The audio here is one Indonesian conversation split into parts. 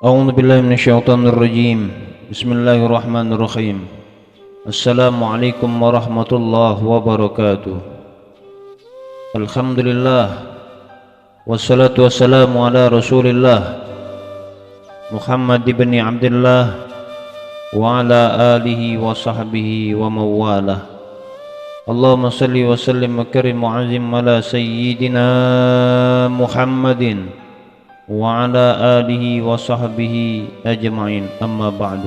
أعوذ بالله من الشيطان الرجيم. بسم الله الرحمن الرحيم. السلام عليكم ورحمة الله وبركاته. الحمد لله والصلاة والسلام على رسول الله محمد بن عبد الله وعلى آله وصحبه ومن والاه. اللهم صل وسلم وكرم وعظم على سيدنا محمد وعلى آله وصحبه أجمعين. أما بعد.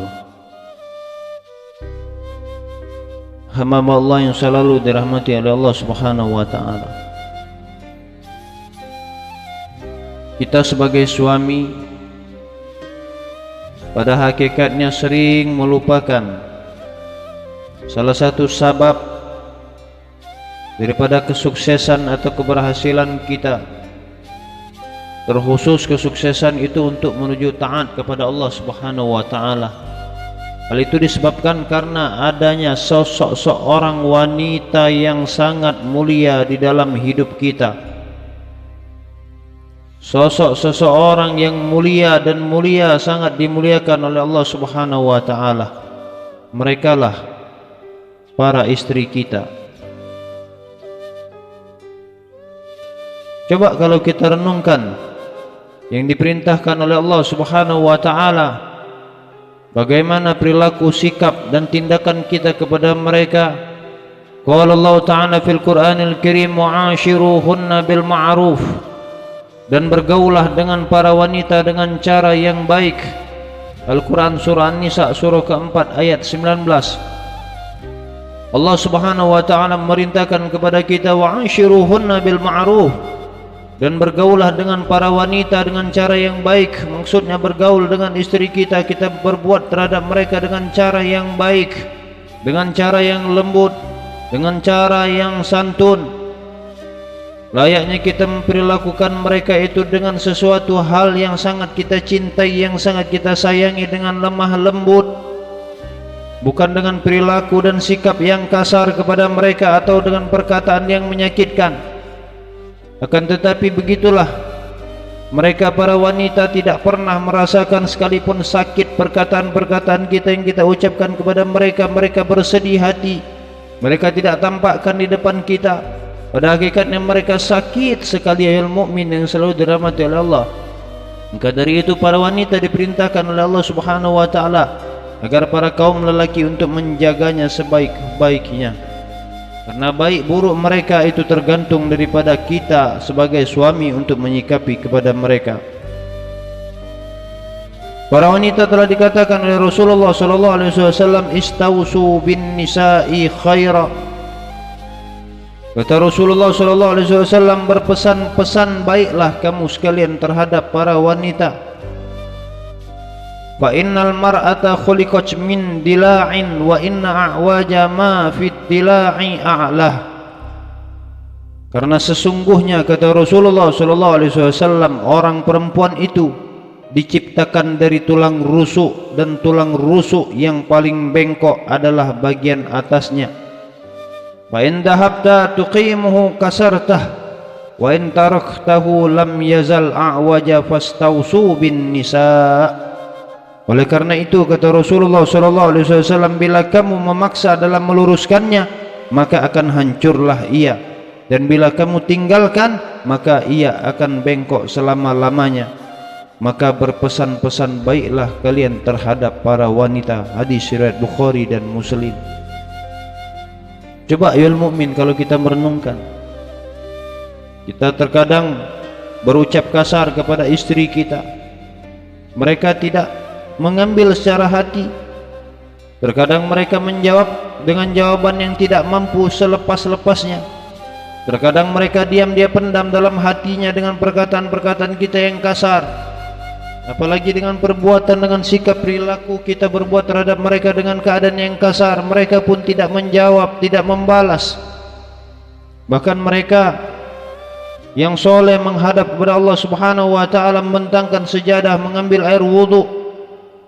Hamba Allah yang selalu dirahmati oleh Allah Subhanahu wa taala. Kita sebagai suami pada hakikatnya sering melupakan salah satu sebab daripada kesuksesan atau keberhasilan kita, terkhusus kesuksesan itu untuk menuju taat kepada Allah Subhanahu wa taala. Hal itu disebabkan karena adanya sosok seorang wanita yang sangat mulia di dalam hidup kita. Sosok seseorang yang mulia dan mulia, sangat dimuliakan oleh Allah Subhanahu wa taala. Merekalah para istri kita. Coba kalau kita renungkan yang diperintahkan oleh Allah Subhanahu wa taala, bagaimana perilaku, sikap dan tindakan kita kepada mereka. Qala Allah Ta'ala fil Qur'anil Karim, "Wa'ashiruhunna bil ma'ruf." Dan bergaulah dengan para wanita dengan cara yang baik. Al-Quran surah An-Nisa surah keempat ayat 19. Allah Subhanahu wa taala merintahkan kepada kita wa'ashiruhunna bil ma'ruf, dan bergaulah dengan para wanita dengan cara yang baik. Maksudnya bergaul dengan istri kita, kita berbuat terhadap mereka dengan cara yang baik, dengan cara yang lembut, dengan cara yang santun. Layaknya kita memperlakukan mereka itu dengan sesuatu hal yang sangat kita cintai, yang sangat kita sayangi, dengan lemah lembut, bukan dengan perilaku dan sikap yang kasar kepada mereka atau dengan perkataan yang menyakitkan. Akan tetapi begitulah, mereka para wanita tidak pernah merasakan sekalipun sakit perkataan-perkataan kita yang kita ucapkan kepada mereka. Mereka bersedih hati, mereka tidak tampakkan di depan kita. Pada hakikatnya mereka sakit sekali, ayol mukmin yang selalu dirahmati oleh Allah. Maka dari itu para wanita diperintahkan oleh Allah Subhanahu wa taala agar para kaum lelaki untuk menjaganya sebaik-baiknya. Karena baik buruk mereka itu tergantung daripada kita sebagai suami untuk menyikapi kepada mereka. Para wanita telah dikatakan oleh Rasulullah sallallahu alaihi wasallam, "Istausu bin nisa'i khaira." Kata Rasulullah sallallahu alaihi wasallam, berpesan-pesan baiklah kamu sekalian terhadap para wanita. Fa innal mar'ata khuliqat min dila'in wa inna a'waja ma fit dila'i a'lah. Karena sesungguhnya kata Rasulullah sallallahu alaihi wasallam, orang perempuan itu diciptakan dari tulang rusuk, dan tulang rusuk yang paling bengkok adalah bagian atasnya. Fa in dhahabta tuqimuhu kasartah wa in taraktahu lam yazal a'waja fastausu bin nisa. Oleh karena itu kata Rasulullah sallallahu alaihi wasallam, bila kamu memaksa dalam meluruskannya maka akan hancurlah ia, dan bila kamu tinggalkan maka ia akan bengkok selama-lamanya. Maka berpesan-pesan baiklah kalian terhadap para wanita. Hadis riwayat Bukhari dan Muslim. Coba ayol mukmin, kalau kita merenungkan, kita terkadang berucap kasar kepada istri kita. Mereka tidak mengambil secara hati. Terkadang mereka menjawab dengan jawaban yang tidak mampu selepas-lepasnya. Terkadang mereka diam, dia pendam dalam hatinya dengan perkataan-perkataan kita yang kasar. Apalagi dengan perbuatan, dengan sikap perilaku kita berbuat terhadap mereka dengan keadaan yang kasar. Mereka pun tidak menjawab, tidak membalas. Bahkan mereka yang soleh menghadap kepada Allah Subhanahu wa taala, membentangkan sejadah, mengambil air wudhu.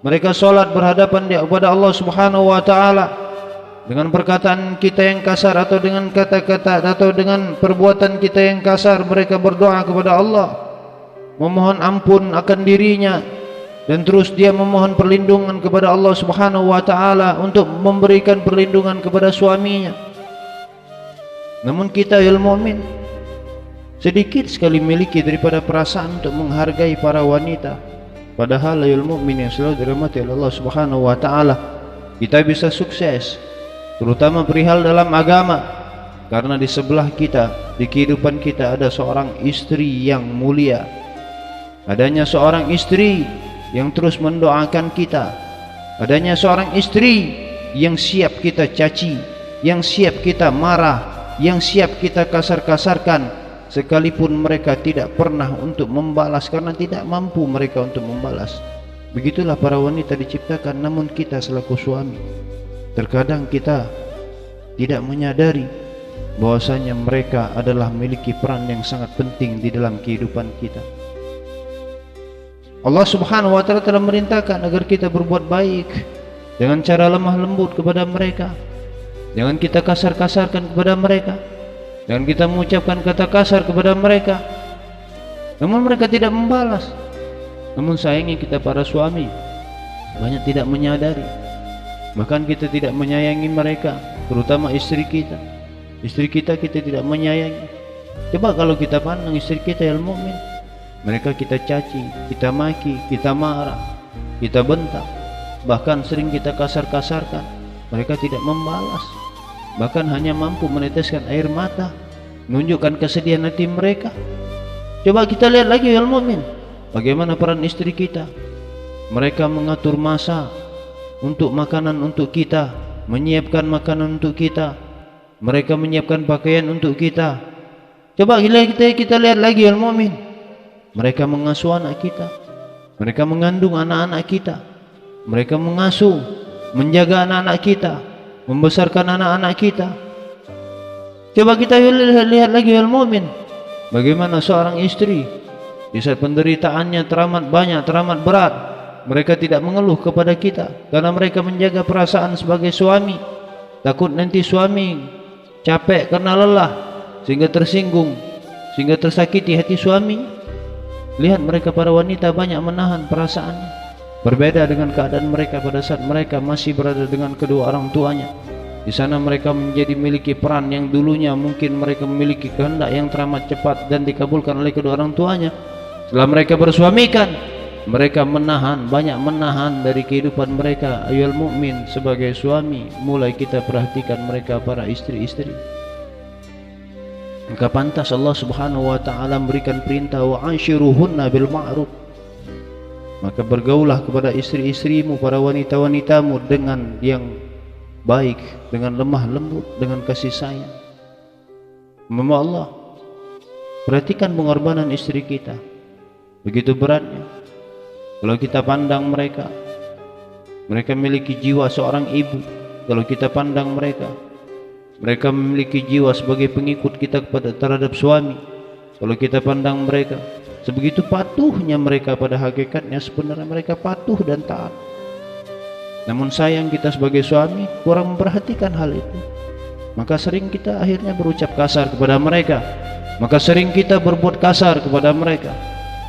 Mereka solat berhadapan kepada Allah Subhanahu wa taala. Dengan perkataan kita yang kasar atau dengan kata-kata atau dengan perbuatan kita yang kasar, mereka berdoa kepada Allah, memohon ampun akan dirinya, dan terus dia memohon perlindungan kepada Allah Subhanahu wa taala untuk memberikan perlindungan kepada suaminya. Namun kita ya mukmin sedikit sekali memiliki daripada perasaan untuk menghargai para wanita. Padahal ya mukmin yang selalu dirahmati oleh Allah Subhanahu wa taala, kita bisa sukses terutama perihal dalam agama, karena di sebelah kita, di kehidupan kita ada seorang istri yang mulia. Adanya seorang istri yang terus mendoakan kita. Adanya seorang istri yang siap kita caci, yang siap kita marah, yang siap kita kasar-kasarkan, sekalipun mereka tidak pernah untuk membalas karena tidak mampu mereka untuk membalas. Begitulah para wanita diciptakan. Namun kita selaku suami, terkadang kita tidak menyadari bahwasanya mereka adalah memiliki peran yang sangat penting di dalam kehidupan kita. Allah Subhanahu wa taala telah merintahkan agar kita berbuat baik dengan cara lemah lembut kepada mereka. Jangan kita kasar-kasarkan kepada mereka. Jangan kita mengucapkan kata kasar kepada mereka. Namun mereka tidak membalas. Namun sayangnya kita para suami banyak tidak menyadari. Bahkan kita tidak menyayangi mereka, terutama istri kita. Istri kita tidak menyayangi. Coba kalau kita pandang istri kita yang mukmin, mereka kita caci, kita maki, kita marah, kita bentak, bahkan sering kita kasar-kasarkan. Mereka tidak membalas, bahkan hanya mampu meneteskan air mata, menunjukkan kesedihan hati mereka. Coba kita lihat lagi ya mukmin, bagaimana peran istri kita. Mereka mengatur masa untuk makanan untuk kita, menyiapkan makanan untuk kita, mereka menyiapkan pakaian untuk kita. Coba kita lihat lagi ya mukmin, mereka mengasuh anak kita, mereka mengandung anak-anak kita, mereka mengasuh, menjaga anak-anak kita, membesarkan anak-anak kita. Coba kita lihat lagi ya mukmin, bagaimana seorang istri di saat penderitaannya teramat banyak, teramat berat, mereka tidak mengeluh kepada kita karena mereka menjaga perasaan sebagai suami. Takut nanti suami capek karena lelah sehingga tersinggung, sehingga tersakiti hati suami. Lihat mereka para wanita banyak menahan perasaannya. Berbeda dengan keadaan mereka pada saat mereka masih berada dengan kedua orang tuanya. Di sana mereka menjadi memiliki peran yang dulunya mungkin mereka memiliki kehendak yang teramat cepat dan dikabulkan oleh kedua orang tuanya. Setelah mereka bersuamikan, mereka banyak menahan dari kehidupan mereka. Ayol mukmin sebagai suami, mulai kita perhatikan mereka para istri-istri. Maka pantas Allah Subhanahu wa taala memberikan perintah wa anshiruhunna bil ma'ruf. Maka bergaulah kepada istri-istrimu, para wanita-wanitamu dengan yang baik, dengan lemah lembut, dengan kasih sayang. Mama Allah, perhatikan pengorbanan istri kita, begitu beratnya. Kalau kita pandang mereka, mereka memiliki jiwa seorang ibu. Kalau kita pandang mereka, mereka memiliki jiwa sebagai pengikut kita terhadap suami. Kalau kita pandang mereka, sebegitu patuhnya mereka, pada hakikatnya sebenarnya mereka patuh dan taat. Namun sayang kita sebagai suami kurang memperhatikan hal itu. Maka sering kita akhirnya berucap kasar kepada mereka. Maka sering kita berbuat kasar kepada mereka.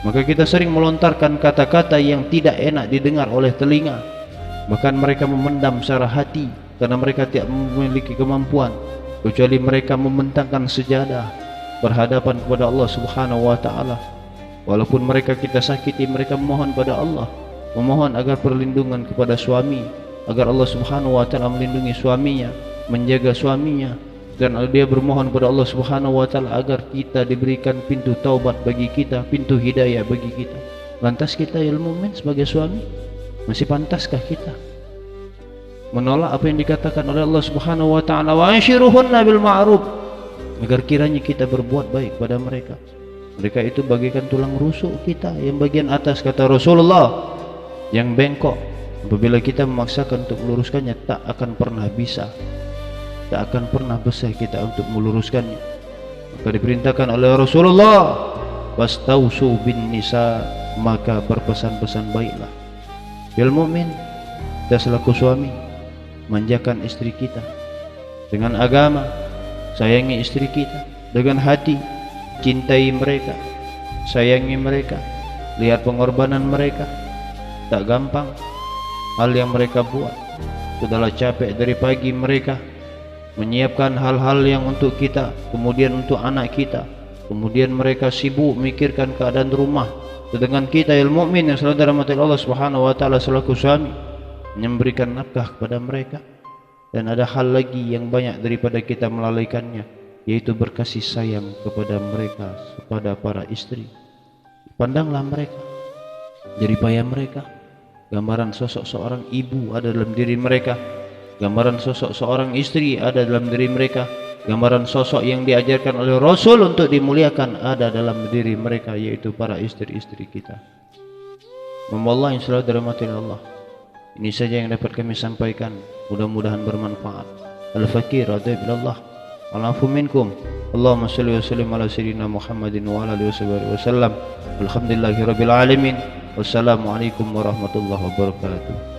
Maka kita sering melontarkan kata-kata yang tidak enak didengar oleh telinga. Bahkan mereka memendam secara hati karena mereka tidak memiliki kemampuan, kecuali mereka membentangkan sejadah berhadapan kepada Allah Subhanahu wa taala. Walaupun mereka kita sakiti, mereka memohon pada Allah, memohon agar perlindungan kepada suami, agar Allah Subhanahu wa taala melindungi suaminya, menjaga suaminya, dan dia bermohon kepada Allah Subhanahu wa taala agar kita diberikan pintu taubat bagi kita, pintu hidayah bagi kita. Lantas kita ya mukmin sebagai suami, masih pantaskah kita menolak apa yang dikatakan oleh Allah Subhanahu wa taala, wa anshiruhunna bil ma'ruf, agar kiranya kita berbuat baik pada mereka. Mereka itu bagaikan tulang rusuk kita yang bagian atas, kata Rasulullah, yang bengkok. Apabila kita memaksakan untuk meluruskannya, tak akan pernah bisa, tak akan pernah bisa kita untuk meluruskannya. Maka diperintahkan oleh Rasulullah, wastausu bin nisa, maka berpesan-pesan baiklah. Ya mukmin, kita selaku suami manjakan istri kita dengan agama, sayangi istri kita dengan hati, cintai mereka, sayangi mereka, lihat pengorbanan mereka. Tak gampang hal yang mereka buat. Sudahlah capek dari pagi mereka menyiapkan hal-hal yang untuk kita, kemudian untuk anak kita, kemudian mereka sibuk memikirkan keadaan rumah. Sedangkan kita yang mukmin yang selalu dirahmati Allah Subhanahu wa taala selaku suami memberikan nafkah kepada mereka. Dan ada hal lagi yang banyak daripada kita melalaikannya, yaitu berkasih sayang kepada mereka, kepada para istri. Pandanglah mereka, jerih payah mereka. Gambaran sosok seorang ibu ada dalam diri mereka, gambaran sosok seorang istri ada dalam diri mereka, gambaran sosok yang diajarkan oleh Rasul untuk dimuliakan ada dalam diri mereka, yaitu para istri-istri kita. Wallah yang selalu dirahmati Allah. Ini saja yang dapat kami sampaikan, mudah-mudahan bermanfaat. Al-Fakir radhi bilallah, al-afu minkum. Allahumma salli wa sallim ala sayyidina Muhammadin wa ala alihi wa sallam. Alhamdulillahi rabbil alamin. Wassalamualaikum warahmatullahi wabarakatuh.